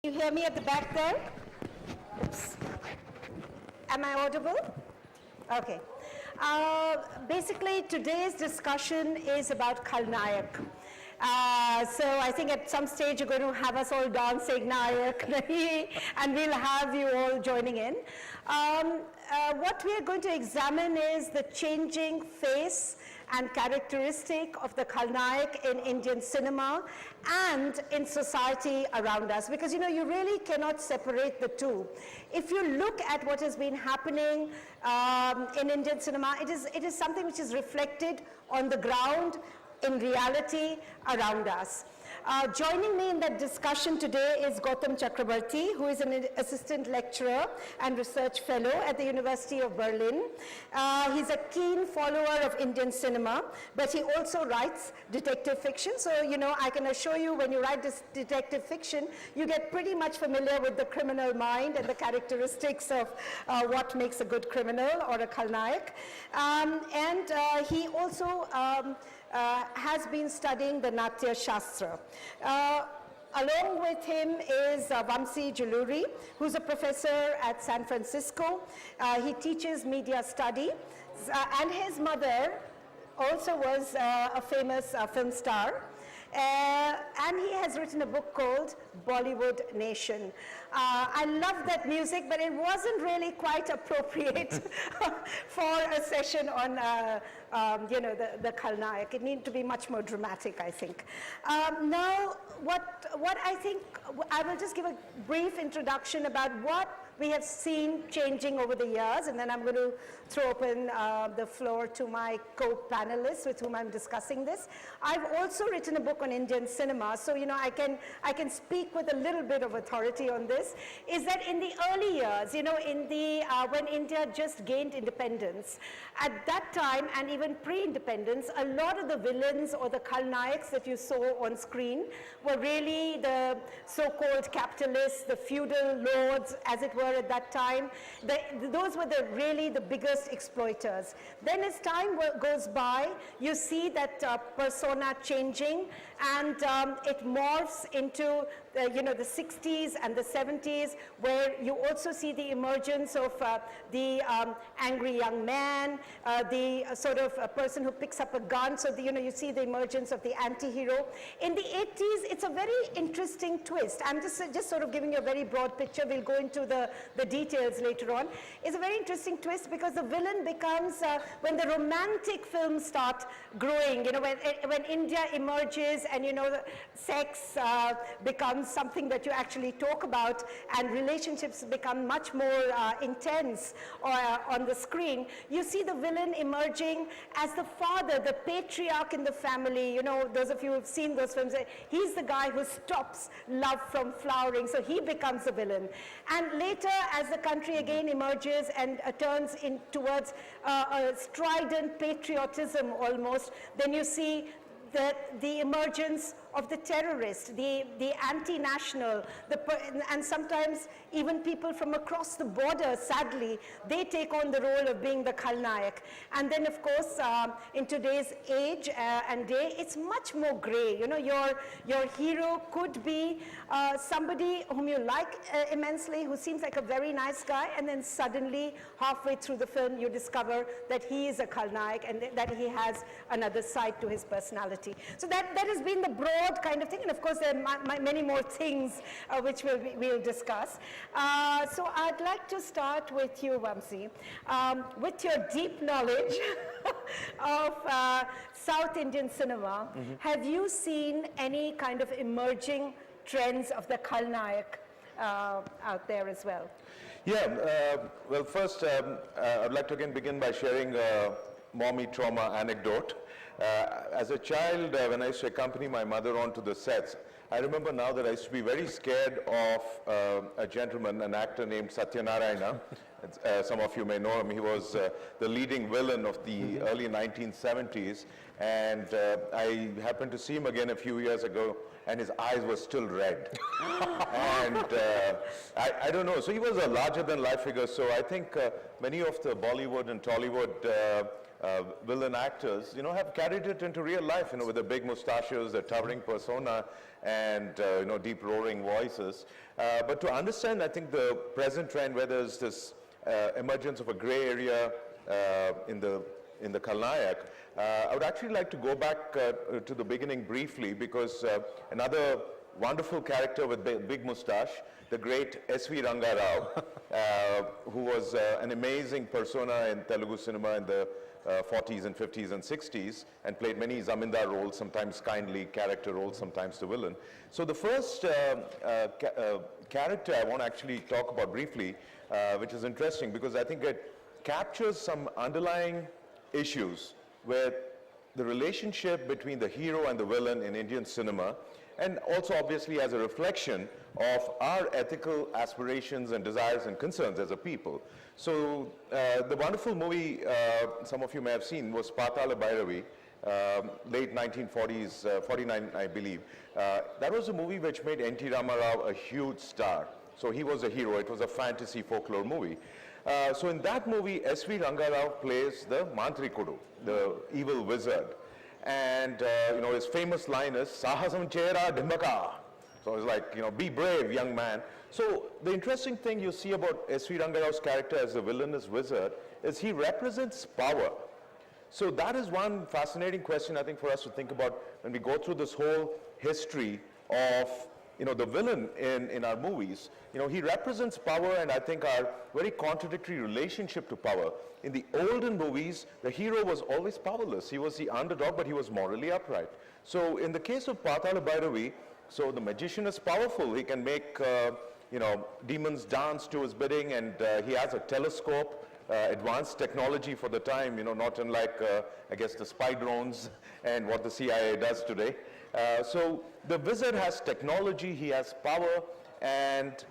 You hear me at the back there? Oops. Am I audible? Okay. Basically, today's discussion is about Khalnayak. So I think at some stage you're going to have us all dancing Nayak, and we'll have you all joining in. What we are going to examine is the changing face and characteristic of the Khalnayak in Indian cinema and in society around us, because you really cannot separate the two. If you look at what has been happening in Indian cinema, it is something which is reflected on the ground in reality around us. Joining me in that discussion today is Gautam Chakrabarti, who is an assistant lecturer and research fellow at the University of Berlin. He's a keen follower of Indian cinema, but he also writes detective fiction. So, I can assure you when you write this detective fiction, you get pretty much familiar with the criminal mind and the characteristics of what makes a good criminal or a Khalnayak. He also has been studying the Natya Shastra. Along with him is Vamsi Jaluri, who's a professor at San Francisco. He teaches media study, and his mother also was a famous film star. And he has written a book called Bollywood Nation. I love that music, but it wasn't really quite appropriate for a session on the Khalnayak. It needed to be much more dramatic, I think. Now, what I think, I will just give a brief introduction about what we have seen changing over the years, and then I'm going to throw open the floor to my co-panelists with whom I'm discussing this. I've also written a book on Indian cinema, so I can speak with a little bit of authority on this. Is that in the early years, when India just gained independence, at that time and even pre-independence, a lot of the villains or the Khalnayaks that you saw on screen were really the so-called capitalists, the feudal lords, as it were at that time. Those were really the biggest exploiters. Then as time goes by, you see that persona changing, and it morphs into the 60s and the 70s, where you also see the emergence of the angry young man, the sort of a person who picks up a gun. So you see the emergence of the anti-hero. In the 80s, it's a very interesting twist. I'm just sort of giving you a very broad picture. We'll go into the details later on. It's a very interesting twist because the villain becomes, when the romantic films start growing, when India emerges and, sex becomes something that you actually talk about and relationships become much more intense on the screen, you see the villain emerging as the father, the patriarch in the family. Those of you who have seen those films, he's the guy who stops love from flowering, so he becomes the villain. And later, as the country again emerges and turns in towards a strident patriotism almost, then you see the emergence of the terrorist, the anti-national, and sometimes even people from across the border, sadly, they take on the role of being the Khalnayak. And then, of course, in today's age and day, it's much more gray. Your hero could be somebody whom you like immensely, who seems like a very nice guy, and then suddenly, halfway through the film, you discover that he is a Khalnayak and that he has another side to his personality. So that has been the broad kind of thing, and of course there are many more things which we'll discuss. So I'd like to start with you, Vamsi, with your deep knowledge of South Indian cinema. Mm-hmm. Have you seen any kind of emerging trends of the Khalnayak out there as well? Yeah, well, first I'd like to again begin by sharing a mommy trauma anecdote. As a child, when I used to accompany my mother onto the sets, I remember now that I used to be very scared of a gentleman, an actor named Satyanarayana. Some of you may know him. He was the leading villain of the early 1970s, and I happened to see him again a few years ago, and his eyes were still red. And I don't know, so he was a larger-than-life figure, so I think many of the Bollywood and Tollywood villain actors, have carried it into real life, with the big mustaches, the towering persona, and, deep roaring voices. But to understand, I think, the present trend where there's this emergence of a gray area in the Khalnayak, I would actually like to go back to the beginning briefly, because another wonderful character with big mustache, the great S.V. Ranga Rao, who was an amazing persona in Telugu cinema in the 40s and 50s and 60s, and played many zamindar roles, sometimes kindly character roles, sometimes the villain. So the first character I want to actually talk about briefly, which is interesting because I think it captures some underlying issues where the relationship between the hero and the villain in Indian cinema, and also obviously as a reflection of our ethical aspirations and desires and concerns as a people. So the wonderful movie some of you may have seen was Paatala Bhairavi, late 1940s, 49 I believe. That was a movie which made N.T. Rama Rao a huge star. So he was a hero. It was a fantasy folklore movie. So in that movie, S.V. Ranga Rao plays the Mantrikudu, the evil wizard. And, his famous line is, Sahasam Chera Dimbaka. So it's like, be brave, young man. So the interesting thing you see about S.V. Ranga Rao's character as the villainous wizard is he represents power. So that is one fascinating question, I think, for us to think about when we go through this whole history of the villain in our movies. He represents power, and I think our very contradictory relationship to power. In the olden movies, the hero was always powerless. He was the underdog, but he was morally upright. So in the case of Paatala Bhairavi, so the magician is powerful. He can make, demons dance to his bidding, and he has a telescope, advanced technology for the time, not unlike, I guess, the spy drones and what the CIA does today. So the wizard has technology, he has power, and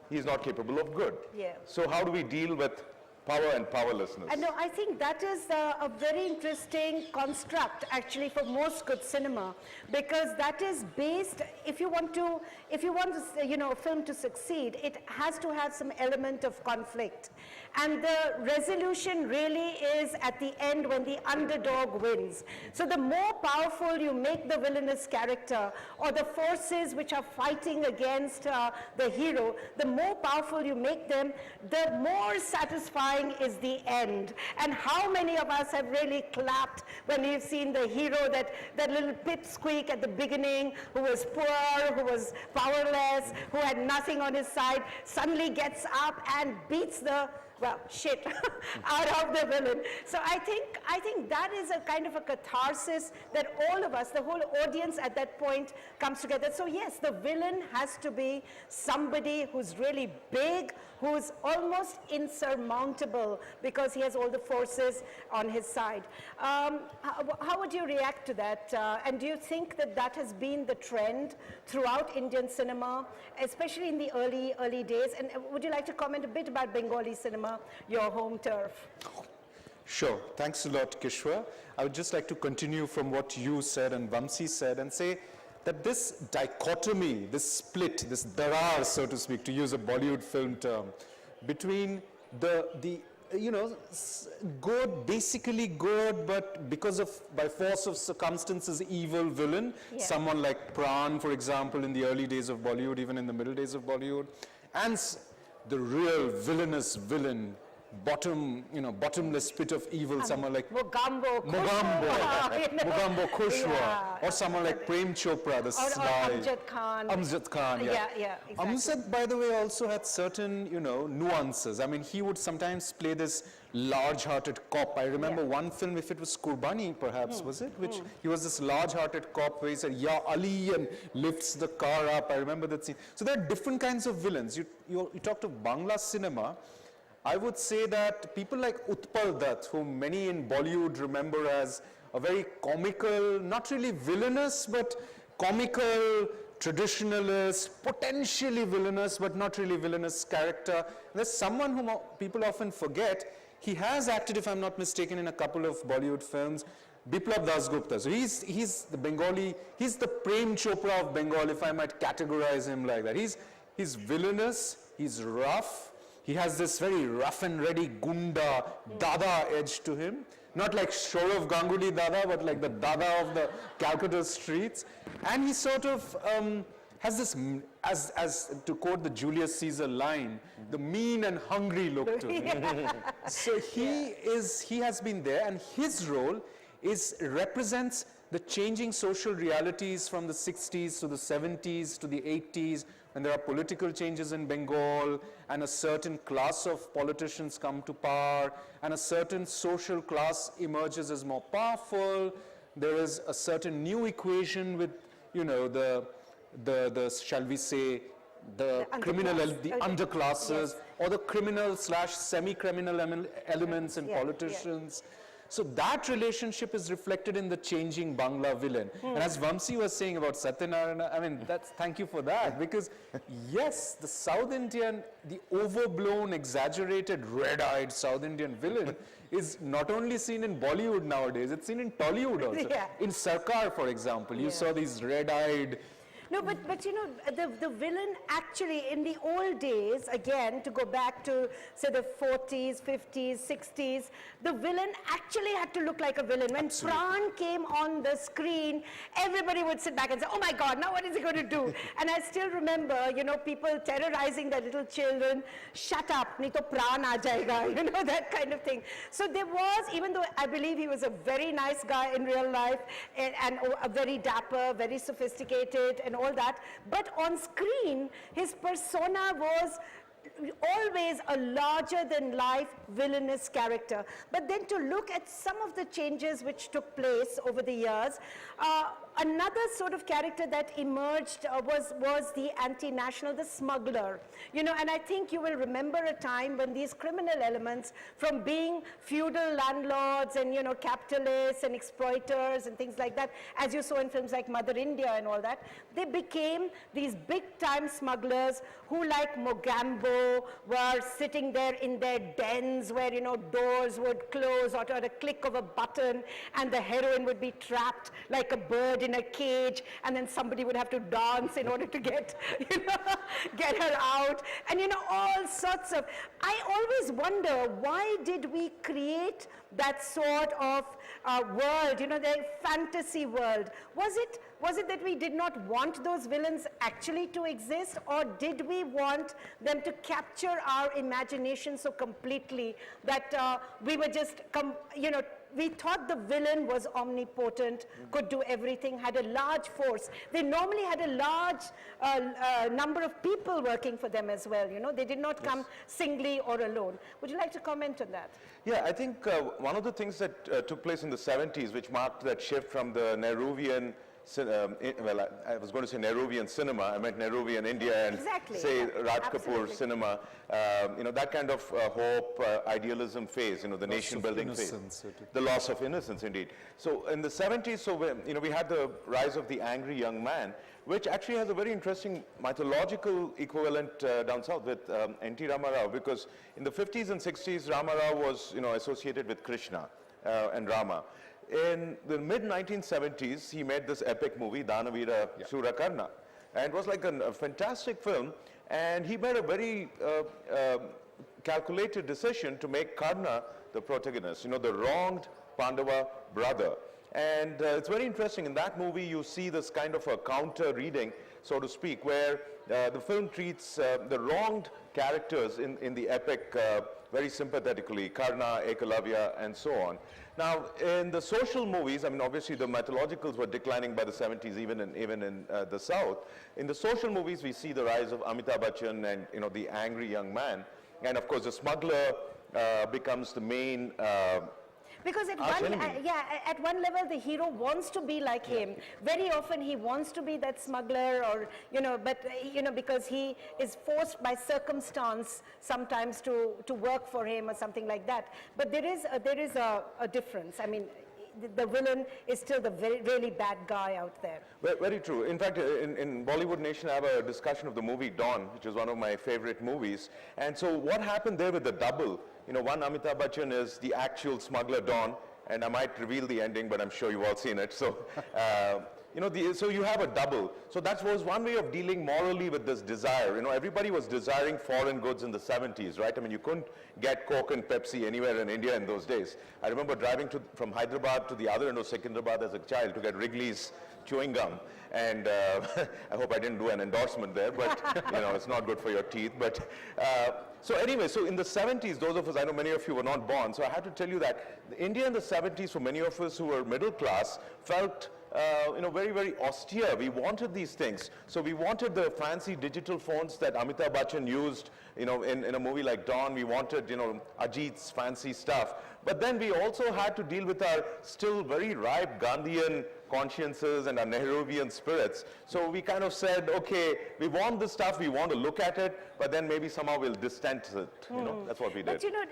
he's not capable of good. Yeah. So how do we deal with power and powerlessness? No, I think that is a very interesting construct actually for most good cinema, because that is based, if you want a film to succeed, it has to have some element of conflict. And the resolution really is at the end when the underdog wins. So the more powerful you make the villainous character, or the forces which are fighting against the hero, the more powerful you make them, the more satisfying is the end. And how many of us have really clapped when we've seen the hero, that little pipsqueak at the beginning, who was poor, who was powerless, who had nothing on his side, suddenly gets up and beats the shit out of the villain. So I think that is a kind of a catharsis that all of us, the whole audience at that point comes together. So yes, the villain has to be somebody who's really big, who's almost insurmountable because he has all the forces on his side. How would you react to that? And do you think that that has been the trend throughout Indian cinema, especially in the early days? And would you like to comment a bit about Bengali cinema, your home turf? Sure. Thanks a lot, Kishwa. I would just like to continue from what you said and Vamsi said and say that this dichotomy, this split, this darar, so to speak, to use a Bollywood film term, between the good, basically good, but by force of circumstances, evil villain, someone like Pran, for example, in the early days of Bollywood, even in the middle days of Bollywood, and the real villainous villain, bottomless pit of evil, someone like Mogambo Kushwa, or someone like Prem Chopra, the sly. Amjad Khan. Yeah, exactly. Amjad, by the way, also had certain, nuances. I mean, he would sometimes play this large-hearted cop. I remember one film, if it was Kurbani, perhaps, was it? Which he was this large-hearted cop where he said, "Ya Ali," and lifts the car up. I remember that scene. So there are different kinds of villains. You talked of Bangla cinema. I would say that people like Utpal Dutt, whom many in Bollywood remember as a very comical, not really villainous, but comical, traditionalist, potentially villainous, but not really villainous character. There's someone whom people often forget. He has acted, if I'm not mistaken, in a couple of Bollywood films, Biplab Dasgupta. So he's the Bengali, he's the Prem Chopra of Bengal, if I might categorize him like that. He's villainous, he's rough, he has this very rough and ready gunda, dada edge to him. Not like Shourav Ganguly Dada, but like the Dada of the Calcutta streets. And he sort of has this, as to quote the Julius Caesar line, the mean and hungry look to him. So he has been there, and his role represents the changing social realities from the 60s to the 70s to the 80s, when there are political changes in Bengal and a certain class of politicians come to power and a certain social class emerges as more powerful. There is a certain new equation with, you know, the shall we say, the criminal, the underclasses, Yes. or the criminal / semi-criminal elements in politicians. So that relationship is reflected in the changing Bangla villain. And as Vamsi was saying about Satyanarayana, I mean, thank you for that, because yes, the South Indian, the overblown, exaggerated, red-eyed South Indian villain is not only seen in Bollywood nowadays, it's seen in Tollywood also. Yeah. In Sarkar, for example, you saw these red-eyed. No, but you know, the villain actually, in the old days, again, to go back to, say, the 40s, 50s, 60s, the villain actually had to look like a villain. When Pran came on the screen, everybody would sit back and say, oh my God, now what is he going to do? And I still remember, you know, people terrorizing their little children, shut up, nahi to Pran aa jayega, you know, that kind of thing. So there was, even though I believe he was a very nice guy in real life, and a very dapper, very sophisticated, and all that, but on screen, his persona was always a larger than life villainous character. But then to look at some of the changes which took place over the years, another sort of character that emerged was the anti-national, the smuggler. You know, and I think you will remember a time when these criminal elements, from being feudal landlords and, you know, capitalists and exploiters and things like that, as you saw in films like Mother India and all that, they became these big-time smugglers who, like Mogambo, were sitting there in their dens where, you know, doors would close or at a click of a button, and the heroine would be trapped like a bird in a cage, and then somebody would have to dance in order to get, you know, get her out, and, you know, all sorts of. I always wonder, why did we create that sort of world, you know, the fantasy world? Was it that we did not want those villains actually to exist, or did we want them to capture our imagination so completely that we were just, you know, we thought the villain was omnipotent, could do everything, had a large force. They normally had a large number of people working for them as well, you know. They did not come singly or alone. Would you like to comment on that? Yeah, I think one of the things that took place in the 70s, which marked that shift from the Nehruvian, well, I was going to say Nehruvian cinema, I meant Nehruvian India, and say Raj Kapoor cinema, you know, that kind of hope, idealism phase, you know, the nation building phase. The loss of innocence, indeed. So in the 70s, so you know, we had the rise of the angry young man, which actually has a very interesting mythological equivalent down south with N.T. Rama Rao, because in the 50s and 60s, Rama Rao was, you know, associated with Krishna and Rama. In the mid-1970s, he made this epic movie, Danavira Shurakarna, and it was like a fantastic film, and he made a very calculated decision to make Karna the protagonist, you know, the wronged Pandava brother. And it's very interesting, in that movie you see this kind of a counter reading, so to speak, where the film treats the wronged characters in the epic very sympathetically, Karna, Ekalavya, and so on. Now, in the social movies, I mean, obviously the mythologicals were declining by the 70s, even in the South. In the social movies, we see the rise of Amitabh Bachchan and, you know, the angry young man. And of course, the smuggler becomes the main because at one level, the hero wants to be like him. Very often, he wants to be that smuggler, or, you know, but, you know, because he is forced by circumstance sometimes to work for him or something like that. But there is a difference. I mean, the villain is still the really bad guy out there. Very true. In fact, in Bollywood Nation, I have a discussion of the movie Dawn, which is one of my favorite movies. And so what happened there with the double? You know, one Amitabh Bachchan is the actual smuggler Dawn, and I might reveal the ending, but I'm sure you've all seen it. So you know, so you have a double. So that was one way of dealing morally with this desire. You know, everybody was desiring foreign goods in the 70s, right? I mean, you couldn't get Coke and Pepsi anywhere in India in those days. I remember driving from Hyderabad to the other end of Secunderabad as a child to get Wrigley's chewing gum. And I hope I didn't do an endorsement there, but you know, it's not good for your teeth. But so anyway, so in the 70s, those of us, I know many of you were not born, so I have to tell you that India in the 70s, for many of us who were middle class, felt you know, very, very austere. We wanted these things. So we wanted the fancy digital phones that Amitabh Bachchan used, you know, in a movie like Dawn. We wanted, you know, Ajit's fancy stuff. But then we also had to deal with our still very ripe Gandhian consciences and our Nehruvian spirits. So we kind of said, okay, we want this stuff, we want to look at it, but then maybe somehow we'll distance it. You know, that's what we did. But you know,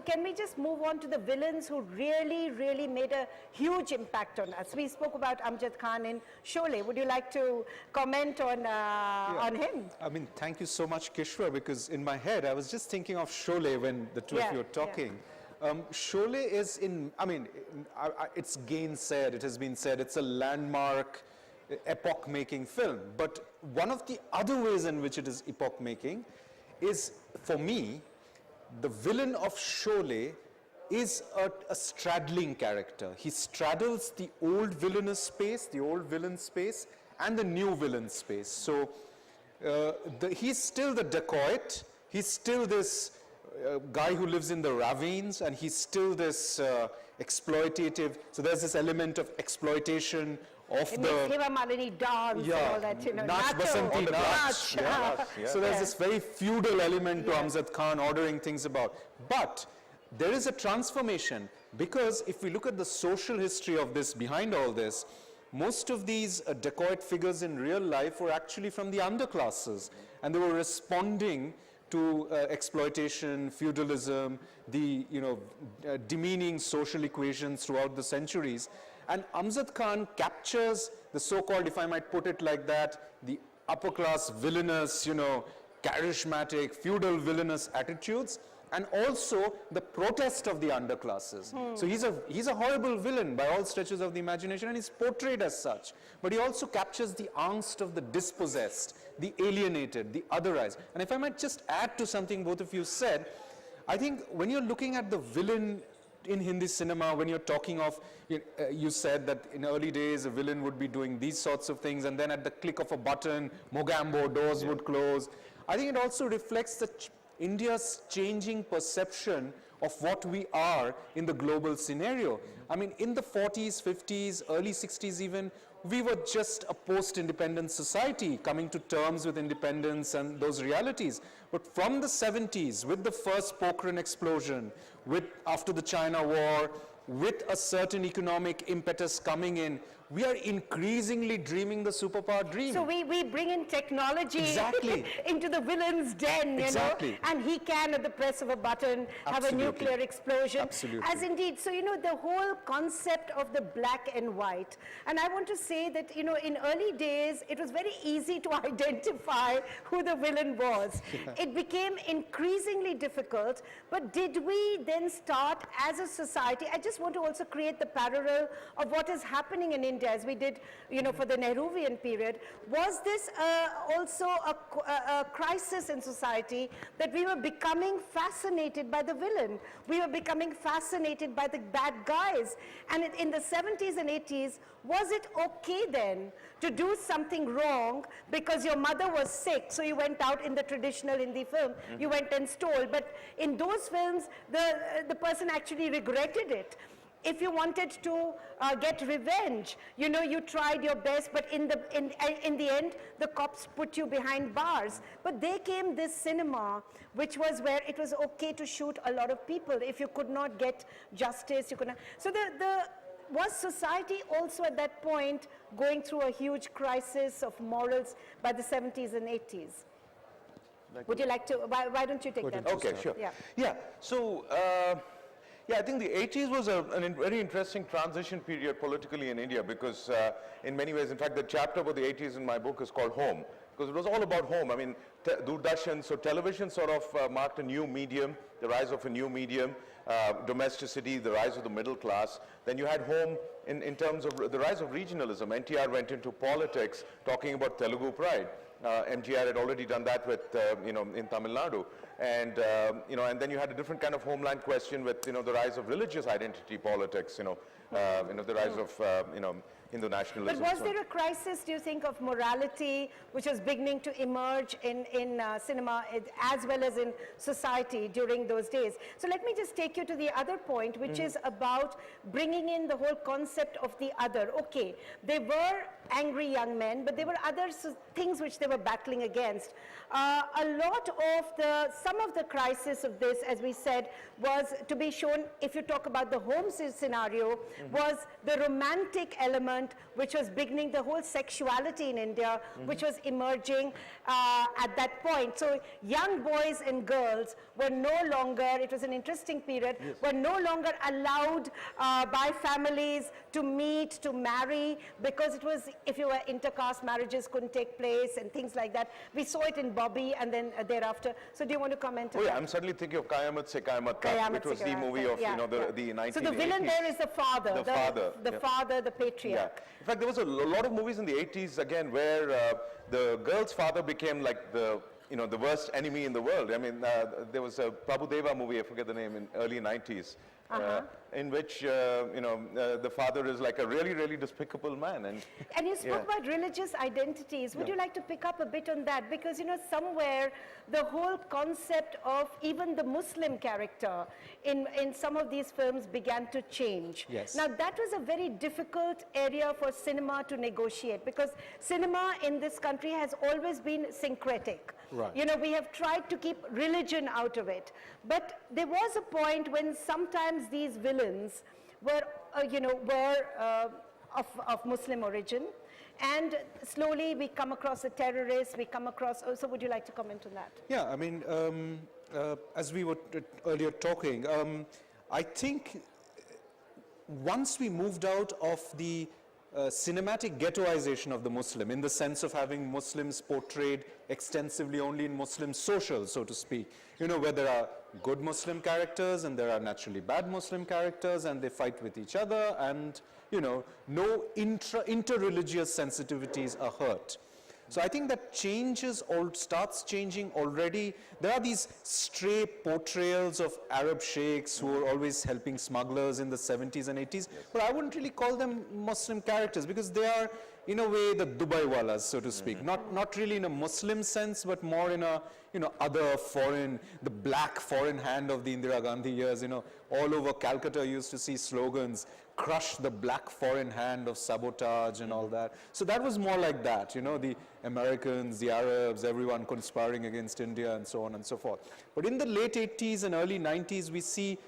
can we just move on to the villains who really, really made a huge impact on us? We spoke about Amjad Khan in Sholay. Would you like to comment on him? I mean, thank you so much, Kishra, because in my head, I was just thinking of Sholay when the two of you were talking. Sholay is it's gainsaid, it has been said, it's a landmark, epoch-making film. But one of the other ways in which it is epoch-making is, for me, the villain of Sholay is a straddling character. He straddles the old villainous space, the old villain space, and the new villain space. So he's still the dacoit, he's still this guy who lives in the ravines, and he's still this exploitative, so there's this element of exploitation of It the... makes Hema Malini dance and all that, you know. Nach Basanti Nach. Nach. So there's this very feudal element to Amjad Khan ordering things about. But there is a transformation, because if we look at the social history of this, behind all this, most of these dacoit figures in real life were actually from the underclasses, and they were responding to exploitation, feudalism, the demeaning social equations throughout the centuries. And Amjad Khan captures the so-called, if I might put it like that, the upper class villainous, charismatic, feudal villainous attitudes, and also the protest of the underclasses. So he's a horrible villain by all stretches of the imagination, and he's portrayed as such. But he also captures the angst of the dispossessed, the alienated, the otherized. And if I might just add to something both of you said, I think when you're looking at the villain in Hindi cinema, when you're talking of, you said that in early days a villain would be doing these sorts of things, and then at the click of a button, Mogambo, doors would close. I think it also reflects India's changing perception of what we are in the global scenario. I mean, in the 40s, 50s, early 60s even, we were just a post-independence society coming to terms with independence and those realities. But from the 70s, with the first Pokhran explosion, after the China War, with a certain economic impetus coming in, we are increasingly dreaming the superpower dream. So we bring in technology into the villain's den, you know, and he can, at the press of a button, have a nuclear explosion. As indeed, so the whole concept of the black and white. And I want to say that, in early days, it was very easy to identify who the villain was. It became increasingly difficult, but did we then start as a society? I just want to also create the parallel of what is happening in India, as we did, for the Nehruvian period. Was this also a crisis in society, that we were becoming fascinated by the villain? We were becoming fascinated by the bad guys. And in the 70s and 80s, was it okay then to do something wrong because your mother was sick, so you went out in the traditional Hindi film, you went and stole, but in those films, the person actually regretted it. If you wanted to get revenge, you tried your best, but in the end, the cops put you behind bars. But there came this cinema, which was where it was okay to shoot a lot of people. If you could not get justice, you could not. So was society also at that point going through a huge crisis of morals by the 70s and 80s? Would you like to, why don't you take that? Okay, sure. Yeah. So, I think the 80s was a very interesting transition period politically in India, because in many ways, in fact, the chapter about the 80s in my book is called Home, because it was all about home. I mean, Doordarshan, so television sort of marked a new medium, the rise of a new medium. domesticity, the rise of the middle class. Then you had home in terms of the rise of regionalism. NTR went into politics talking about Telugu pride. MGR had already done that with, in Tamil Nadu. And, and then you had a different kind of homeland question with, the rise of religious identity politics, the rise of, Hindu nationalism. But was there a crisis, do you think, of morality which was beginning to emerge in cinema as well as in society during those days? So let me just take you to the other point, which is about bringing in the whole concept of the other. Okay, they were angry young men, but there were other things which they were battling against. Some of the crisis of this, as we said, was to be shown, if you talk about the home scenario, was the romantic element which was beginning, the whole sexuality in India, which was emerging at that point. So young boys and girls were no longer, it was an interesting period, were no longer allowed by families to meet, to marry, because it was, if you were intercaste, marriages couldn't take place and things like that. We saw it in Bobby and then thereafter. So do you want to comment on that? I'm suddenly thinking of Qayamat Se Qayamat Tak, which was the movie of, the 1980s. So the villain there is the father. The father, the patriarch. Yeah. In fact, there was a lot of movies in the 80s, again, where the girl's father became like the worst enemy in the world. I mean, there was a Prabhudeva movie, I forget the name, in early 90s, in which, the father is like a really, really despicable man. And you spoke about religious identities. Would you like to pick up a bit on that? Because, somewhere the whole concept of even the Muslim character in some of these films began to change. Yes. Now, that was a very difficult area for cinema to negotiate, because cinema in this country has always been syncretic. Right. We have tried to keep religion out of it. But there was a point when sometimes these villains were, of Muslim origin. And slowly we come across the terrorists, we come across, so would you like to comment on that? Yeah, I mean, as we were earlier talking, I think once we moved out of the cinematic ghettoization of the Muslim, in the sense of having Muslims portrayed extensively only in Muslim social, so to speak, where there are good Muslim characters and there are naturally bad Muslim characters and they fight with each other and, no inter-religious sensitivities are hurt. So I think that starts changing already. There are these stray portrayals of Arab sheikhs who are always helping smugglers in the 70s and 80s, but I wouldn't really call them Muslim characters because they are, in a way, the Dubai walas, so to speak. Not really in a Muslim sense, but more in a, other foreign, the black foreign hand of the Indira Gandhi years. All over Calcutta you used to see slogans, crush the black foreign hand of sabotage and all that. So that was more like that, the Americans, the Arabs, everyone conspiring against India and so on and so forth. But in the late 80s and early 90s, we see,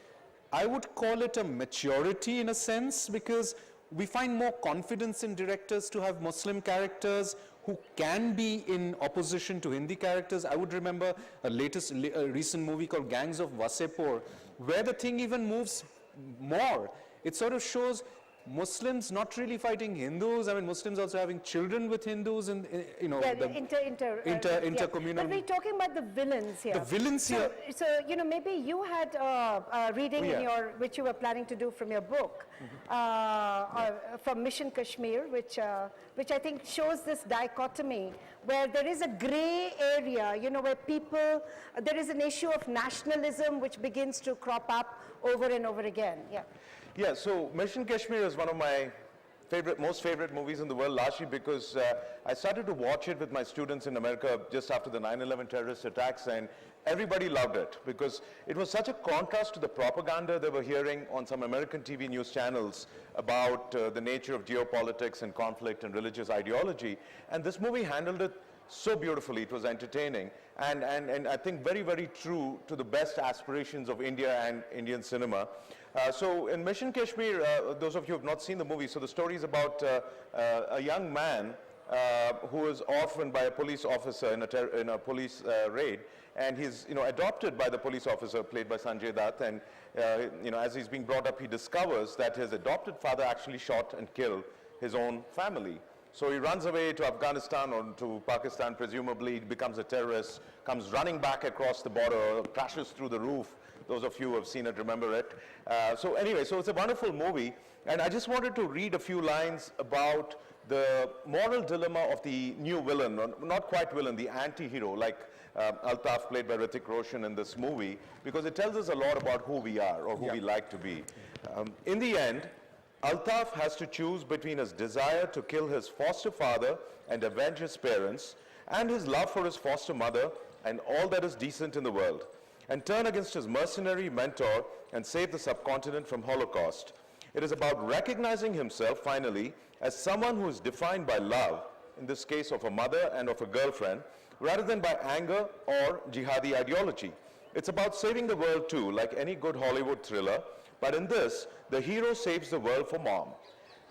I would call it a maturity in a sense, because we find more confidence in directors to have Muslim characters who can be in opposition to Hindi characters. I would remember a recent movie called Gangs of Wasepur, where the thing even moves more. It sort of shows Muslims not really fighting Hindus. I mean, Muslims also having children with Hindus, and intercommunal. But we're talking about the villains here. The villains here. So maybe you had a reading in which you were planning to do from your book, from Mission Kashmir, which I think shows this dichotomy where there is a gray area, where there is an issue of nationalism which begins to crop up over and over again. Yeah, so Mission Kashmir is one of my most favorite movies in the world, largely because I started to watch it with my students in America just after the 9/11 terrorist attacks, and everybody loved it because it was such a contrast to the propaganda they were hearing on some American TV news channels about the nature of geopolitics and conflict and religious ideology. And this movie handled it so beautifully. It was entertaining and I think very, very true to the best aspirations of India and Indian cinema. So in Mission Kashmir, those of you who have not seen the movie, so the story is about a young man who was orphaned by a police officer in a police raid, and he's adopted by the police officer played by Sanjay Dutt, and as he's being brought up, he discovers that his adopted father actually shot and killed his own family. So he runs away to Afghanistan or to Pakistan, presumably, becomes a terrorist, comes running back across the border, crashes through the roof. Those of you who have seen it remember it. So anyway, so it's a wonderful movie. And I just wanted to read a few lines about the moral dilemma of the new villain, or not quite villain, the anti-hero, like Altaf, played by Hrithik Roshan in this movie, because it tells us a lot about who we are or who we like to be. In the end, Altaf has to choose between his desire to kill his foster father and avenge his parents, and his love for his foster mother and all that is decent in the world, and turn against his mercenary mentor and save the subcontinent from Holocaust. It is about recognizing himself, finally, as someone who is defined by love, in this case of a mother and of a girlfriend, rather than by anger or jihadi ideology. It's about saving the world too, like any good Hollywood thriller, but in this, the hero saves the world for mom.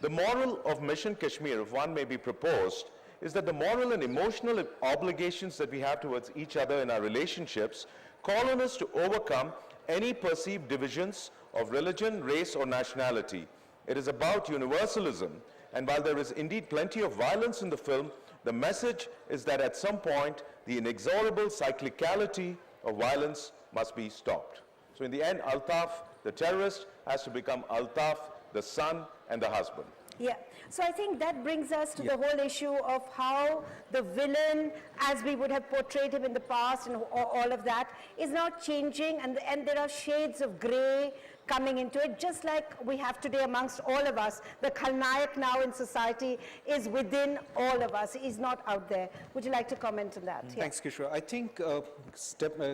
The moral of Mission Kashmir, if one may be proposed, is that the moral and emotional obligations that we have towards each other in our relationships call on us to overcome any perceived divisions of religion, race, or nationality. It is about universalism, and while there is indeed plenty of violence in the film, the message is that at some point, the inexorable cyclicality of violence must be stopped. So in the end, Altaf, the terrorist, has to become Altaf, the son and the husband. Yeah, so I think that brings us to the whole issue of how the villain, as we would have portrayed him in the past and all of that, is now changing, and there are shades of grey coming into it, just like we have today amongst all of us. The Khalnayak now in society is within all of us, is not out there. Would you like to comment on that? Thanks, Kishore. I think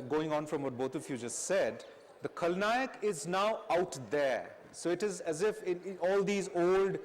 going on from what both of you just said, the Khalnayak is now out there. So it is as if in all these old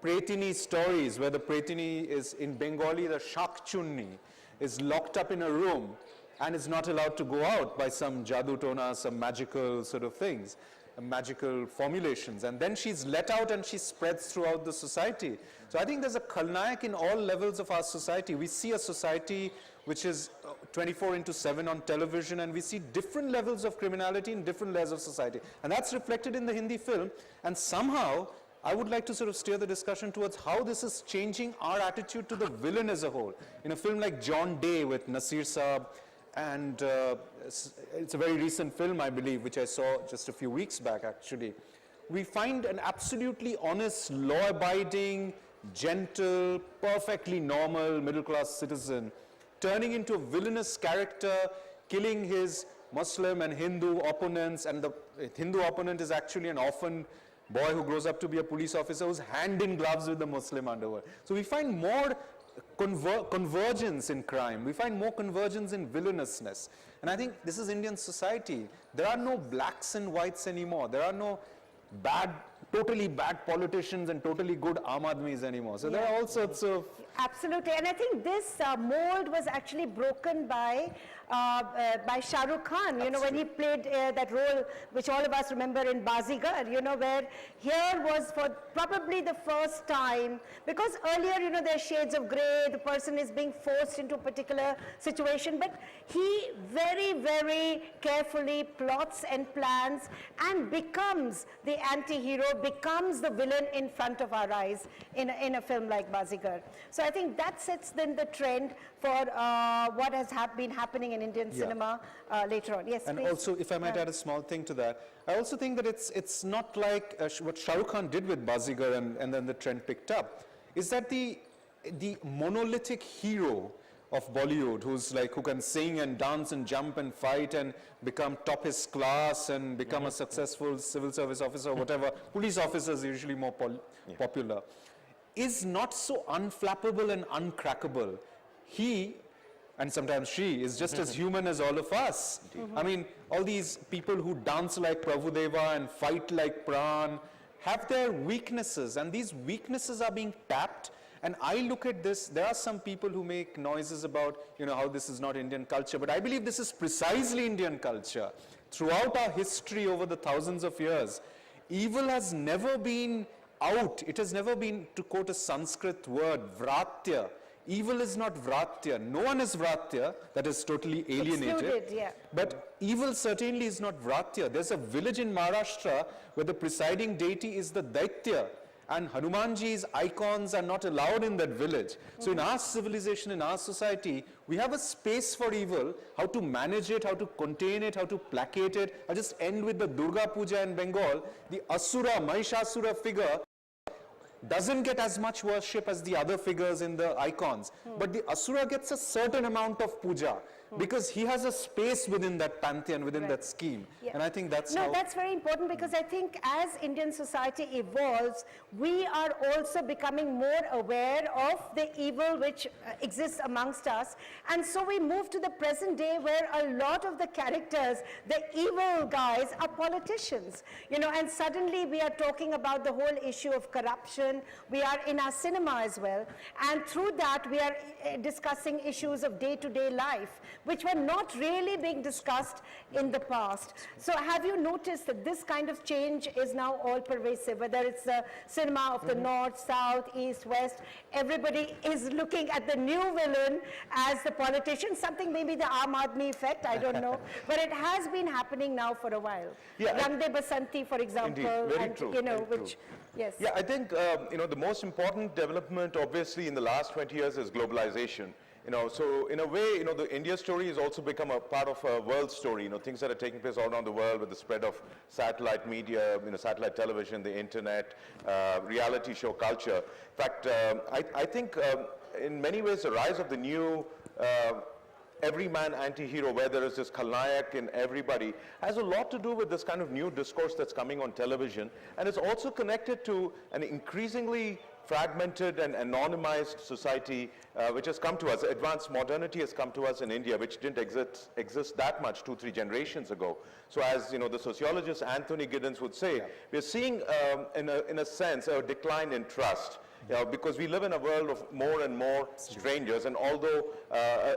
Pretini stories, where the Pretini is in Bengali, the Shakchunni is locked up in a room and is not allowed to go out by some jadoo tona, some magical sort of things, magical formulations. And then she's let out and she spreads throughout the society. So I think there's a Khalnayak in all levels of our society. We see a society which is 24/7 on television, and we see different levels of criminality in different layers of society. And that's reflected in the Hindi film. And somehow, I would like to sort of steer the discussion towards how this is changing our attitude to the villain as a whole. In a film like John Day with Nasir Saab, and it's a very recent film, I believe, which I saw just a few weeks back, actually. We find an absolutely honest, law-abiding, gentle, perfectly normal middle-class citizen turning into a villainous character, killing his Muslim and Hindu opponents, and the Hindu opponent is actually an orphan boy who grows up to be a police officer who's hand in gloves with the Muslim underworld. So we find more convergence in crime. We find more convergence in villainousness. And I think this is Indian society. There are no blacks and whites anymore. There are no totally bad politicians and totally good Aam Aadmis anymore. So there are all sorts of... Absolutely, and I think this mold was actually broken by Shah Rukh Khan, you know, when he played that role, which all of us remember in Bazigar, you know, where here was for probably the first time, because earlier, you know, there are shades of grey, the person is being forced into a particular situation, but he very, very carefully plots and plans and becomes the anti-hero, becomes the villain in front of our eyes in a film like Bazigar. So I think that sets then the trend for what has been happening in Indian cinema later on. Yes, and please. also, if I might add a small thing to that, I also think that it's not like what Shah Rukh Khan did with Bazigar and then the trend picked up, is that the monolithic hero of Bollywood, who can sing and dance and jump and fight and become top his class and become a successful civil service officer or whatever, police officers are usually more popular, is not so unflappable and uncrackable. He, and sometimes she, is just as human as all of us. I mean, all these people who dance like Prabhudeva and fight like Pran have their weaknesses, and these weaknesses are being tapped. And I look at this, there are some people who make noises about, you know, how this is not Indian culture, but I believe this is precisely Indian culture. Throughout our history over the thousands of years, evil has never been out. It has never been, to quote a Sanskrit word, vratya. Evil is not vratya. No one is vratya, that is totally alienated. Excluded, yeah. But evil certainly is not vratya. There's a village in Maharashtra where the presiding deity is the Daitya. and Hanumanji's icons are not allowed in that village. So in our civilization, in our society, we have a space for evil, how to manage it, how to contain it, how to placate it. I'll just end with the Durga Puja in Bengal. The Asura, Mahishasura figure doesn't get as much worship as the other figures in the icons. But the Asura gets a certain amount of puja because he has a space within that pantheon, within that scheme. Yeah. And I think that's No, how... that's very important because I think as Indian society evolves, we are also becoming more aware of the evil which exists amongst us. And so we move to the present day where a lot of the characters, the evil guys, are politicians. You know, and suddenly we are talking about the whole issue of corruption. We are in our cinema as well. And through that, we are discussing issues of day-to-day life, which were not really being discussed in the past. So have you noticed that this kind of change is now all pervasive, whether it's the cinema of the north, south, east, west, everybody is looking at the new villain as the politician, something maybe the Aam Aadmi effect, I don't know, but it has been happening now for a while. Yeah, Rang De Basanti, for example, Indeed, very and true, you know, very which, true. yes. Yeah, I think, you know, the most important development, obviously, in the last 20 years is globalization. You know, so in a way, you know, the India story has also become a part of a world story, you know, things that are taking place all around the world with the spread of satellite media, you know, satellite television, the internet, reality show culture. In fact, I think in many ways the rise of the new everyman anti-hero, where there is this Khalnayak in everybody, has a lot to do with this kind of new discourse that's coming on television, and it's also connected to an increasingly fragmented and anonymized society which has come to us. Advanced modernity has come to us in India, which didn't exist that much 2-3 generations ago. So as you know, the sociologist Anthony Giddens would say, we're seeing in a sense a decline in trust. You know, because we live in a world of more and more strangers, and although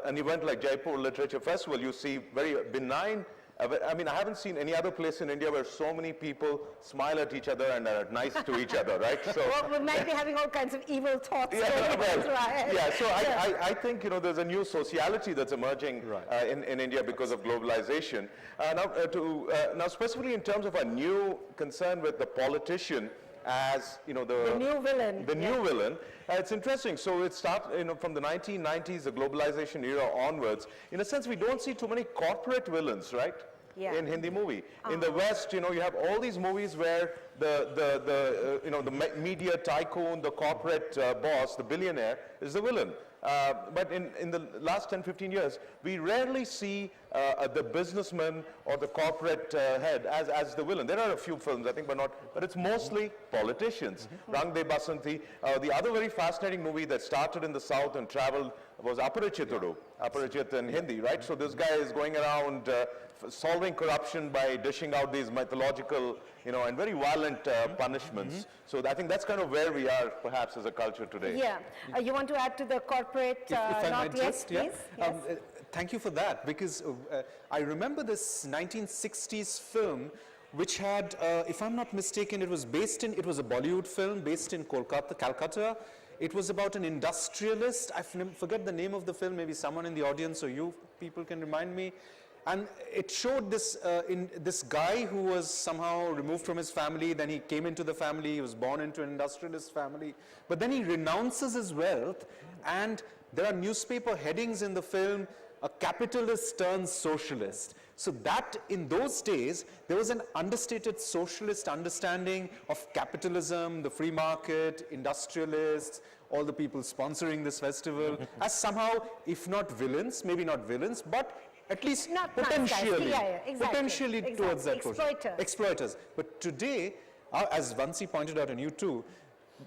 an event like Jaipur Literature Festival, you see very benign, I mean, I haven't seen any other place in India where so many people smile at each other and are nice to each other, right? So, Well, we might be having all kinds of evil thoughts going well, through our heads. yeah, so I think, you know, there's a new sociality that's emerging in India because of globalization. Now specifically in terms of a new concern with the politician as, you know, the new villain. The new villain. It's interesting. So it starts, you know, from the 1990s, the globalization era onwards. In a sense, we don't see too many corporate villains, right? Yeah. In Hindi movie. In the West, you know, you have all these movies where the media tycoon, the corporate boss, the billionaire is the villain. But in the last 10, 15 years, we rarely see the businessman or the corporate head as the villain. There are a few films, I think, but it's mostly politicians. Rang De Basanti. The other very fascinating movie that started in the South and traveled was Aparachitudu, Aparachit in Hindi, right? So this guy is going around solving corruption by dishing out these mythological, you know, and very violent punishments. So I think that's kind of where we are, perhaps, as a culture today. Yeah. You want to add to the corporate If I not might yet, just, please? Yes. Thank you for that, because I remember this 1960s film which had, if I'm not mistaken, it was a Bollywood film based in Calcutta. It was about an industrialist. I forget the name of the film. Maybe someone in the audience or you people can remind me. And it showed this this guy who was somehow removed from his family. Then he came into the family. He was born into an industrialist family. But then he renounces his wealth. And there are newspaper headings in the film, "A capitalist turns socialist." So that in those days, there was an understated socialist understanding of capitalism, the free market, industrialists, all the people sponsoring this festival, as somehow, if not villains, maybe not villains, but at least Not nice guys. potentially, Yeah, exactly. potentially towards that Exploiters. exploiters. But today, as Vansi pointed out, and you too,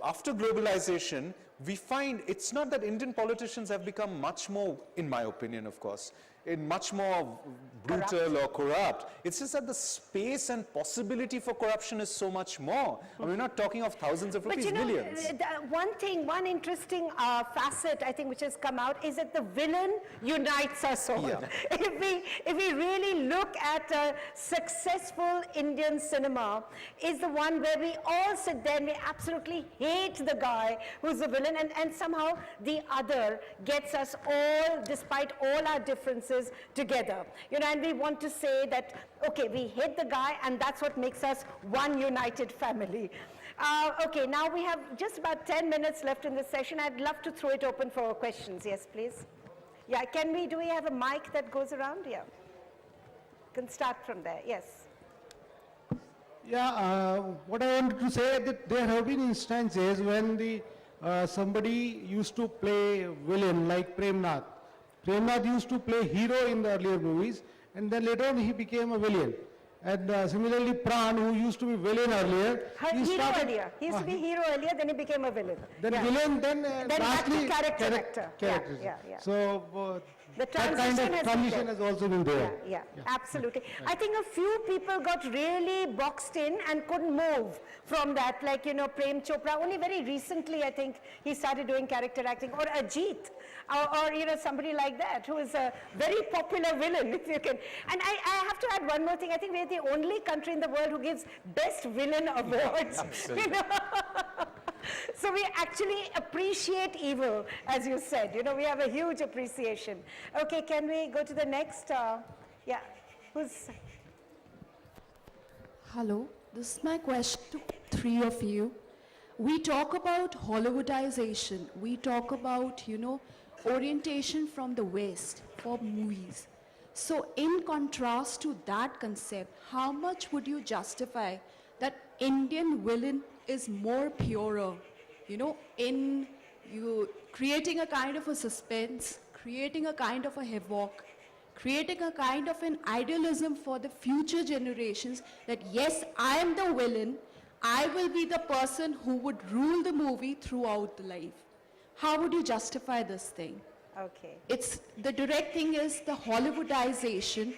after globalization, we find it's not that Indian politicians have become much more, in my opinion, of course, much more brutal or corrupt. It's just that the space and possibility for corruption is so much more. And we're not talking of thousands of rupees, But you know, millions. one interesting facet I think which has come out is that the villain unites us all. Yeah. If we really look at a successful Indian cinema, is the one where we all sit there and we absolutely hate the guy who's the villain, and somehow the other gets us all, despite all our differences, together. You know, and we want to say that, okay, we hate the guy and that's what makes us one united family. Okay, now we have just about 10 minutes left in this session. I'd love to throw it open for questions. Yes, please. Yeah, do we have a mic that goes around? Yeah. Can start from there. Yes. Yeah, what I wanted to say that there have been instances when somebody used to play villain like Premnath. Premnath used to play hero in the earlier movies, and then later on he became a villain. And similarly, Pran, who used to be villain earlier, He used to be hero earlier, then he became a villain. Then Yeah. villain, then Then back to lastly character actor. Yeah, characters. yeah. So The that kind transition has of been transition there. has also been there. Yeah, absolutely. I think a few people got really boxed in and couldn't move from that, like, Prem Chopra. Only very recently, I think, he started doing character acting. Or Ajit, or somebody like that, who is a very popular villain, if you can. And I have to add one more thing. I think we're the only country in the world who gives best villain awards. So we actually appreciate evil, as you said. We have a huge appreciation. Okay, can we go to the next? Yeah, who's? Hello, this is my question to three of you. We talk about Hollywoodization. We talk about, orientation from the West for movies. So in contrast to that concept, how much would you justify that Indian villain is more purer, in you creating a kind of a suspense, creating a kind of a havoc, creating a kind of an idealism for the future generations that yes, I am the villain, I will be the person who would rule the movie throughout the life. How would you justify this thing? Okay. It's the direct thing is the Hollywoodization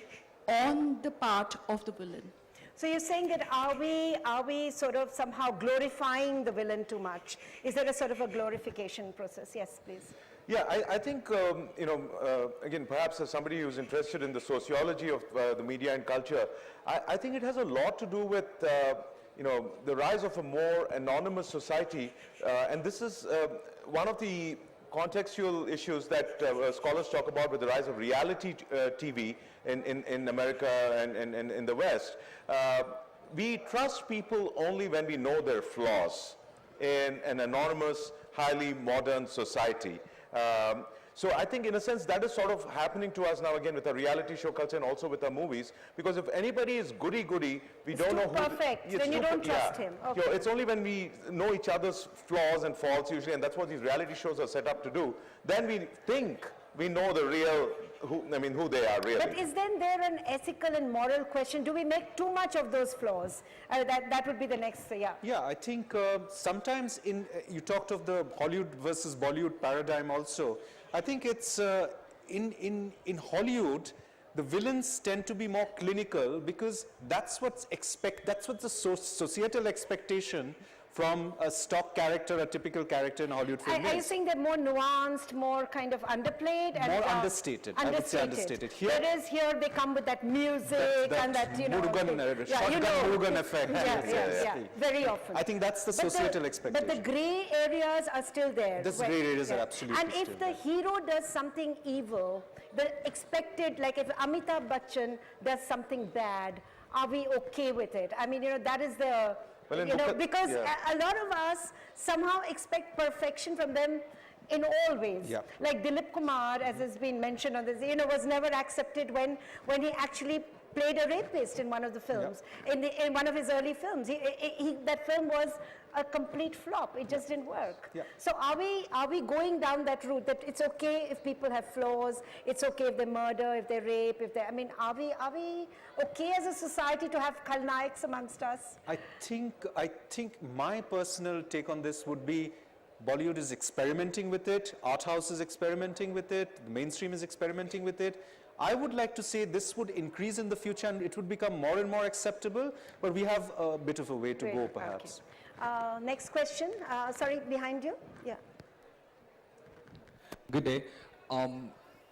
on the part of the villain. So you're saying that are we sort of somehow glorifying the villain too much? Is there a sort of a glorification process? Yes, please. Yeah, I think, again, perhaps as somebody who's interested in the sociology of the media and culture, I think it has a lot to do with, the rise of a more anonymous society. And this is one of the contextual issues that scholars talk about with the rise of reality TV in America and in the West. We trust people only when we know their flaws in an anonymous, highly modern society. So I think in a sense that is sort of happening to us now again with our reality show culture and also with our movies, because if anybody is goody-goody, we It's don't too know who... perfect, it's then you too don't trust him. Okay. It's only when we know each other's flaws and faults usually, and that's what these reality shows are set up to do, then we think we know the real, who they are really. But is then there an ethical and moral question? Do we make too much of those flaws? That would be the next, yeah. Yeah, I think sometimes you talked of the Hollywood versus Bollywood paradigm also. I think it's in Hollywood, the villains tend to be more clinical because that's what's the societal expectation from a stock character, a typical character in Hollywood film. Are you saying they're more nuanced, more kind of underplayed? And, More understated. I would say understated. Whereas here they come with that music and that, Murugan, thing. shotgun Murugan effect. Yeah, very often. I think that's the societal expectation. But the grey areas are still there. Those grey areas are absolutely And if still the hero does something evil, the expected, like if Amitabh Bachchan does something bad, are we okay with it? I mean, that is the... Well, because a lot of us somehow expect perfection from them in all ways. Yeah. Like Dilip Kumar, as has been mentioned on this, was never accepted when he actually played a rapist in one of the films, in one of his early films. That film was a complete flop. It just didn't work. Yeah. So are we going down that route that it's okay if people have flaws, it's okay if they murder, if they rape, are we okay as a society to have Khalnaiks amongst us? I think my personal take on this would be Bollywood is experimenting with it, art house is experimenting with it, the mainstream is experimenting with it. I would like to say this would increase in the future and it would become more and more acceptable, but we have a bit of a way to go perhaps. Okay. Next question. Sorry, behind you. Yeah. Good day.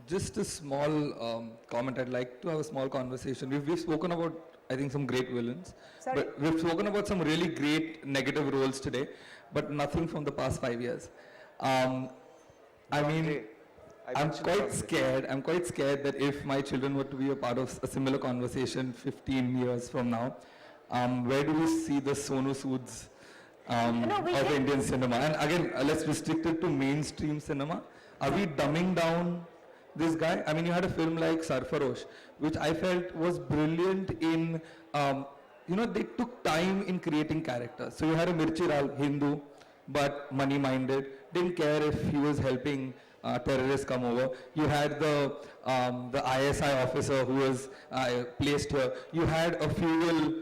Just a small comment. I'd like to have a small conversation. We've spoken about, I think, some great villains. Sorry? But we've spoken about some really great negative roles today, but nothing from the past 5 years. I'm quite scared that if my children were to be a part of a similar conversation 15 years from now, where do we see the Sonu Soods No, we of can- Indian cinema. And again, let's restrict it to mainstream cinema. Are we dumbing down this guy? I mean, you had a film like Sarfarosh, which I felt was brilliant in, they took time in creating characters. So you had a Mirchi Rao, Hindu, but money-minded, didn't care if he was helping terrorists come over. You had the ISI officer who was placed here. You had a feudal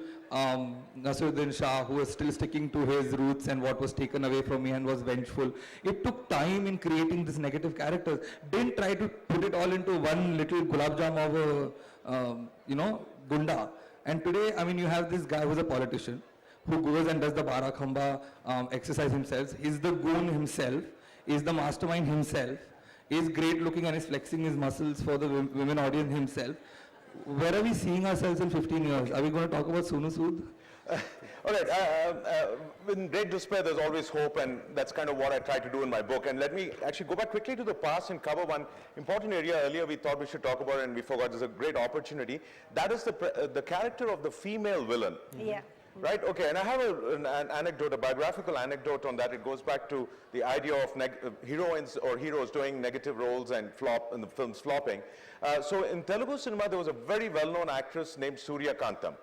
Nasiruddin Shah who was still sticking to his roots and what was taken away from me and was vengeful. It took time in creating these negative characters. Didn't try to put it all into one little gulab jam of a, gunda. And today, I mean, you have this guy who's a politician who goes and does the Bara Khamba exercise himself. He's the goon himself, is the mastermind himself, is great looking and is flexing his muscles for the women audience himself. Where are we seeing ourselves in 15 years? Are we going to talk about Sonu Sood? All right, in great despair, there's always hope, and that's kind of what I try to do in my book. And let me actually go back quickly to the past and cover one important area earlier we thought we should talk about, and we forgot. There's a great opportunity. That is the character of the female villain. Yeah. Right, okay, and I have an anecdote, a biographical anecdote on that. It goes back to the idea of heroines or heroes doing negative roles and the films flopping. So in Telugu cinema, there was a very well-known actress named Surya Kantam.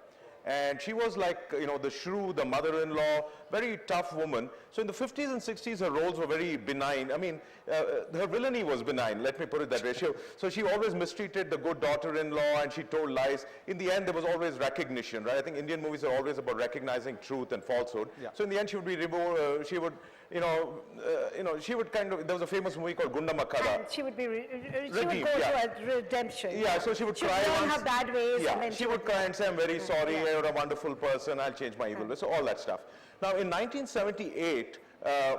And she was like, the shrew, the mother-in-law, very tough woman. So in the 50s and 60s, her roles were very benign. I mean, her villainy was benign, let me put it that way. So she always mistreated the good daughter-in-law, and she told lies. In the end, there was always recognition, right? I think Indian movies are always about recognizing truth and falsehood. Yeah. So in the end, she would be removed, she would kind of, there was a famous movie called Gunda Makada. And she would be, she would Redeemed, go yeah. to a redemption. Yeah, so she would cry learn once. her bad ways. Yeah, and then she would cry and say, I'm very sorry, Yeah. you're a wonderful person, I'll change my evil ways, so all that stuff. Now, in 1978,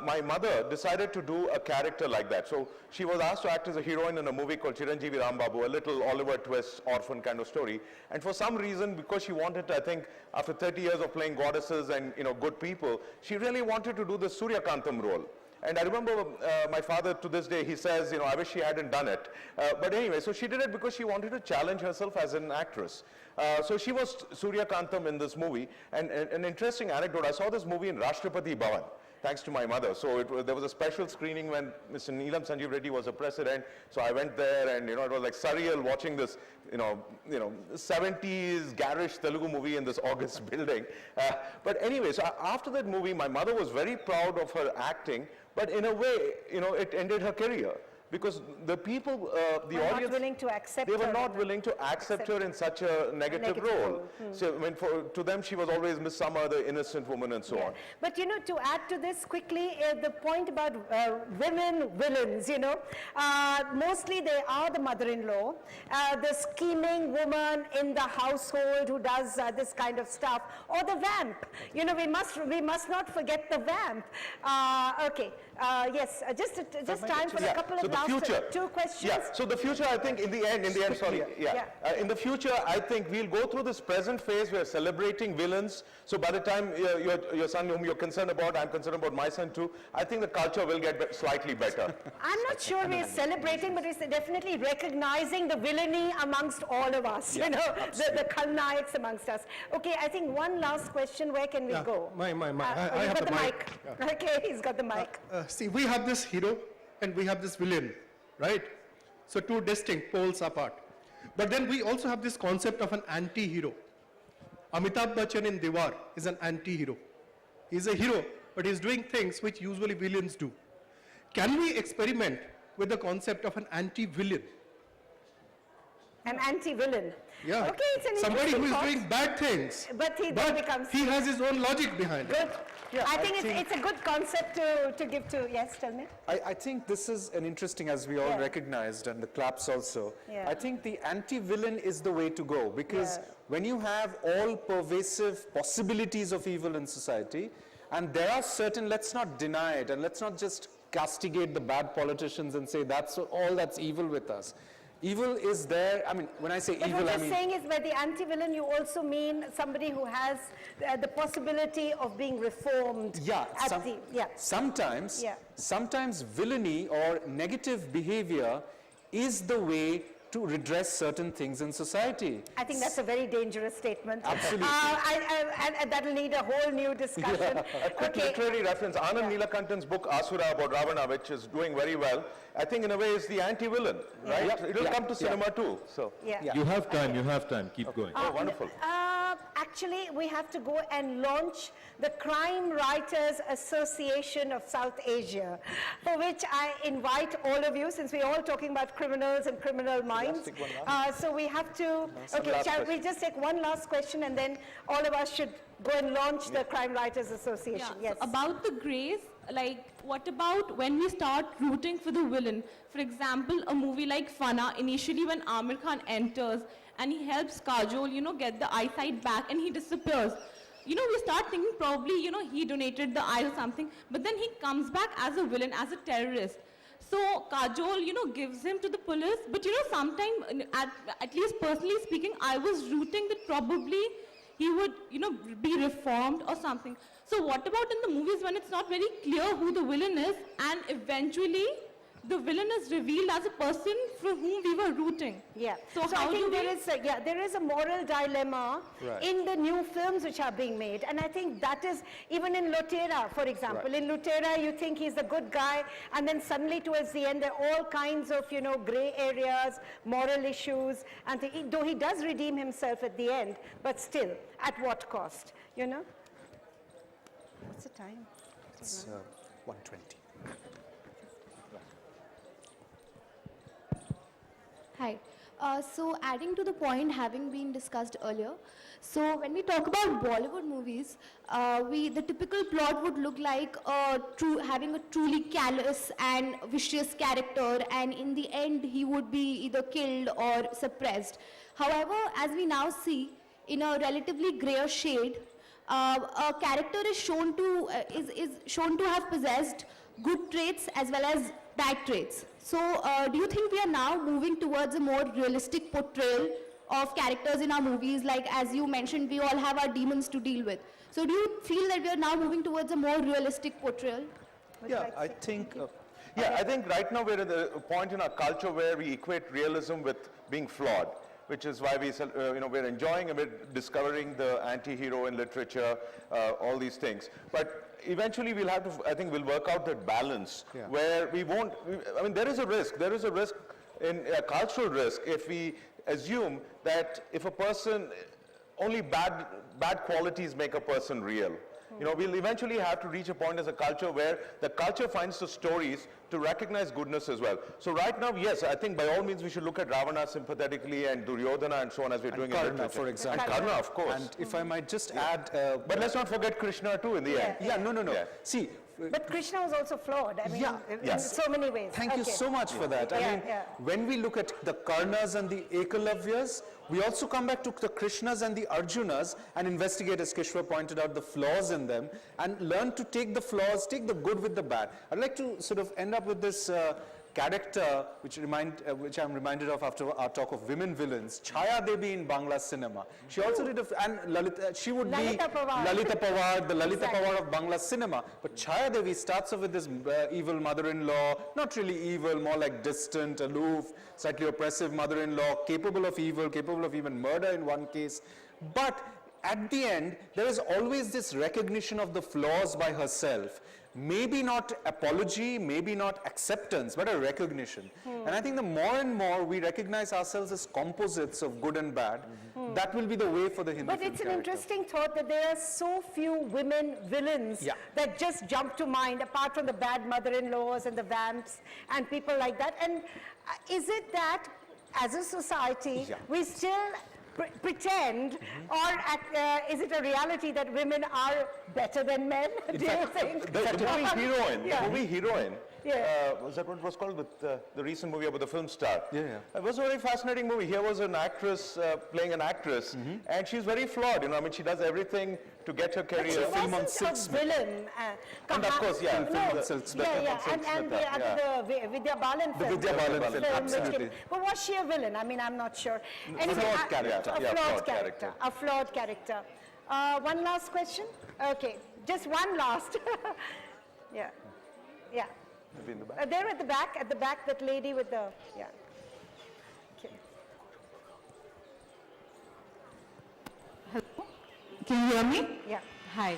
my mother decided to do a character like that. So she was asked to act as a heroine in a movie called Chiranjeevi Rambabu, a little Oliver Twist orphan kind of story. And for some reason, because she wanted to, I think, after 30 years of playing goddesses and good people, she really wanted to do the Surya Kantam role. And I remember my father, to this day, he says, I wish she hadn't done it. But anyway, so she did it because she wanted to challenge herself as an actress. So she was Surya Kantam in this movie. And an interesting anecdote, I saw this movie in Rashtrapati Bhavan, thanks to my mother. So there was a special screening when Mr. Neelam Sanjeev Reddy was the president. So I went there, and it was like surreal watching this, 70s garish Telugu movie in this august building. But anyway, so after that movie, my mother was very proud of her acting. But in a way, it ended her career. Because the people, the Were not audience, willing to accept they were her not in willing to accept her in such a negative role. So to them, she was always Miss Summer, the innocent woman, and so on. But to add to this quickly, the point about women villains, mostly they are the mother-in-law, the scheming woman in the household who does this kind of stuff, or the vamp. We must not forget the vamp. Okay, yes, just time for a couple So of the last future. two questions. Yeah, so the future, I think, in the end, sorry, in the future, I think we'll go through this present phase. We're celebrating villains. So by the time your son, whom you're concerned about, I'm concerned about my son too, I think the culture will get slightly better. I'm not sure we're celebrating, but we're definitely recognizing the villainy amongst all of us, the Khalnayaks amongst us. Okay, I think one last question, where can we go? I You've have got the the mic. mic. Okay, he's got the mic. See, we have this hero and we have this villain, right? So two distinct poles apart. But then we also have this concept of an anti-hero. Amitabh Bachchan in Diwar is an anti-hero. He's a hero, but he's doing things which usually villains do. Can we experiment with the concept of an anti-villain? An anti-villain. Yeah. Okay, it's an Somebody who interesting is thought. doing bad things, But he then becomes... he has his own logic behind it. Good. I think it's a good concept to give to... Yes, tell me. I think this is an interesting, as we all Yeah. recognized, and the claps also. Yeah. I think the anti-villain is the way to go, because Yeah. when you have all pervasive possibilities of evil in society, and there are certain, let's not deny it, and let's not just castigate the bad politicians and say that's all that's evil with us. Evil is there. I mean, when I say But evil, what I you're mean... saying is by the anti-villain, you also mean somebody who has the possibility of being reformed. Yeah, Yeah. sometimes villainy or negative behavior is the way to redress certain things in society. I think that's a very dangerous statement. Absolutely. And that'll need a whole new discussion. A quick literary reference, Anand Neelakantan's book Asura about Ravana, which is doing very well, I think in a way is the anti-villain, right? Yeah. It'll Yeah. come to cinema too, so. Yeah. You have time, keep going. Oh, wonderful. Actually, we have to go and launch the Crime Writers Association of South Asia, for which I invite all of you, since we're all talking about criminals and criminal minds. take one So we have to, okay, last shall we question. just take one last question, and then all of us should go and launch the Crime Writers Association. Yeah, Yes. so about the grays, like what about when we start rooting for the villain? For example, a movie like Fana, initially when Amir Khan enters and he helps Kajol, get the eyesight back and he disappears. We start thinking probably, he donated the eye or something, but then he comes back as a villain, as a terrorist. So Kajol, gives him to the police, but sometimes, at least personally speaking, I was rooting that probably he would, be reformed or something. So what about in the movies when it's not very clear who the villain is and eventually the villain is revealed as a person for whom we were rooting? Yeah. So, I how think do we... there is a moral dilemma in the new films which are being made. And I think that is, even in Lotera, for example. In Lotera, you think he's a good guy, and then suddenly towards the end, there are all kinds of, gray areas, moral issues. And though he does redeem himself at the end, but still, at what cost, What's the time? It's 1:20. Hi. So adding to the point having been discussed earlier, so when we talk about Bollywood movies, the typical plot would look like having a truly callous and vicious character, and in the end he would be either killed or suppressed. However, as we now see, in a relatively grayer shade, a character is shown to have possessed good traits as well as bad traits. So do you think we are now moving towards a more realistic portrayal of characters in our movies? Like, as you mentioned, we all have our demons to deal with. So do you feel that we are now moving towards a more realistic portrayal? Yeah, I think... Yeah, I think right now we're at a point in our culture where we equate realism with being flawed, which is why we're enjoying and we're discovering the anti-hero in literature, all these things. But eventually we'll have to, I think we'll work out that balance where there is a risk in a cultural risk if we assume that if a person, only bad qualities make a person real. We'll eventually have to reach a point as a culture where the culture finds the stories to recognize goodness as well. So right now, yes, I think by all means we should look at Ravana sympathetically and Duryodhana and so on as we're doing in Karna, literature. for example. And Karna, of course. And if I might just add... but let's not forget Krishna too in the end. Yeah, no. Yeah. See... But Krishna was also flawed, in so many ways. Thank you so much for that. When we look at the Karnas and the Ekalavya's, we also come back to the Krishnas and the Arjunas and investigate, as Kishore pointed out, the flaws in them and learn to take the flaws, take the good with the bad. I'd like to sort of end up with this character which I'm reminded of after our talk of women villains, Chhaya Devi in Bangla cinema. She also did and Lalita, she would Lalita be Pawar. Lalita Pawar, the Lalita Pawar of Bangla cinema. But Chhaya Devi starts off with this evil mother-in-law, not really evil, more like distant, aloof, slightly oppressive mother-in-law, capable of evil, capable of even murder in one case. But at the end, there is always this recognition of the flaws by herself. Maybe not apology, maybe not acceptance, but a recognition. And I think the more and more we recognize ourselves as composites of good and bad, that will be the way for the Hindi But film it's an character. interesting thought that there are so few women villains that just jump to mind, apart from the bad mother-in-laws and the vamps and people like that. And is it that, as a society, we still pretend, or is it a reality that women are better than men? Do you think? The movie Heroine, Yeah. was that what it was called, with the recent movie about the film star? Yeah. It was a very fascinating movie. Here was an actress playing an actress, and she's very flawed. She does everything to get her career. She film on wasn't a Silk villain. And of course, film on Silk Smith. And the Vidya Balan film. Vidya Balan film, which absolutely. came- But was she a villain? I'm not sure. Anyway, flawed character. A Yeah, flawed flawed character. character. A flawed character. One last question? Okay, just one last. Yeah. Maybe in the back. There at the back, that lady with the, yeah. Okay. Can you hear me? Yeah. Hi.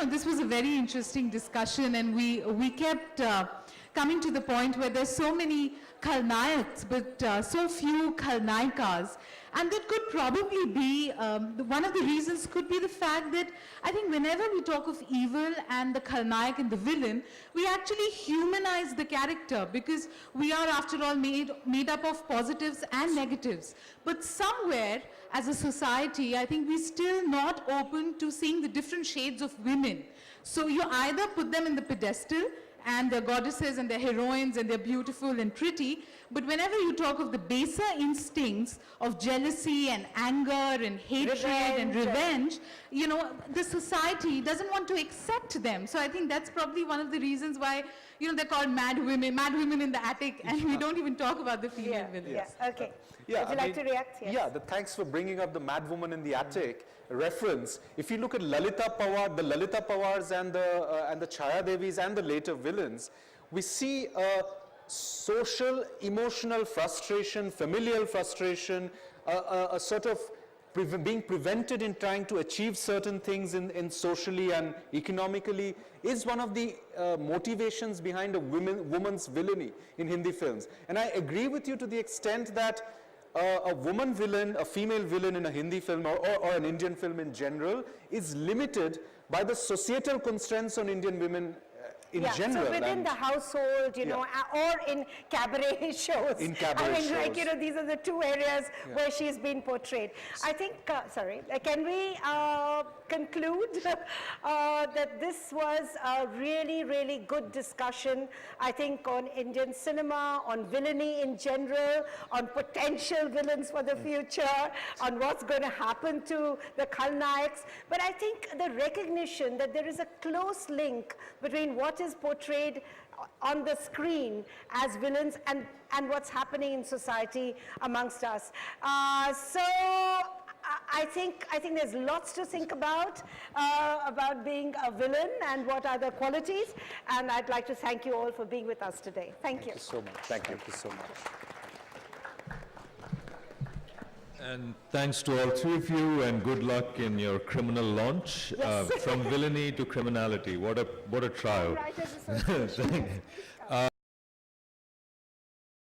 This was a very interesting discussion, and we kept coming to the point where there's so many Khalnayaks, but so few Khalnaikas. And that could probably be, one of the reasons could be the fact that I think whenever we talk of evil and the Khalnayak and the villain, we actually humanize the character because we are, after all, made up of positives and negatives. But somewhere, as a society, I think we're still not open to seeing the different shades of women. So you either put them in the pedestal, and they're goddesses and they're heroines and they're beautiful and pretty, but whenever you talk of the baser instincts of jealousy and anger and hatred and revenge, the society doesn't want to accept them. So I think that's probably one of the reasons why, they're called mad women in the attic, and we don't even talk about the female villains. Yeah, okay. Yeah, Would you like to react? Yes. Yeah, thanks for bringing up the mad woman in the attic reference. If you look at Lalita Pawar, the Lalita Pawars and the Chaya Devis and the later villains, we see a social, emotional frustration, familial frustration, a sort of being prevented in trying to achieve certain things in socially and economically is one of the motivations behind a woman's villainy in Hindi films. And I agree with you to the extent that a woman villain, a female villain in a Hindi film or an Indian film in general is limited by the societal constraints on Indian women in general. So within the household, or in cabaret shows. In cabaret shows. These are the two areas where she's been portrayed. I think, can we conclude that this was a really, really good discussion, I think, on Indian cinema, on villainy in general, on potential villains for the future, on what's going to happen to the Khalnayaks. But I think the recognition that there is a close link between what is portrayed on the screen as villains and what's happening in society amongst us. So I think there's lots to think about being a villain and what are the qualities. And I'd like to thank you all for being with us today. Thank you. Thank you so much. Thank you so much. And thanks to all three of you, and good luck in your criminal launch. Yes. From villainy to criminality. What a trial. Writers Association.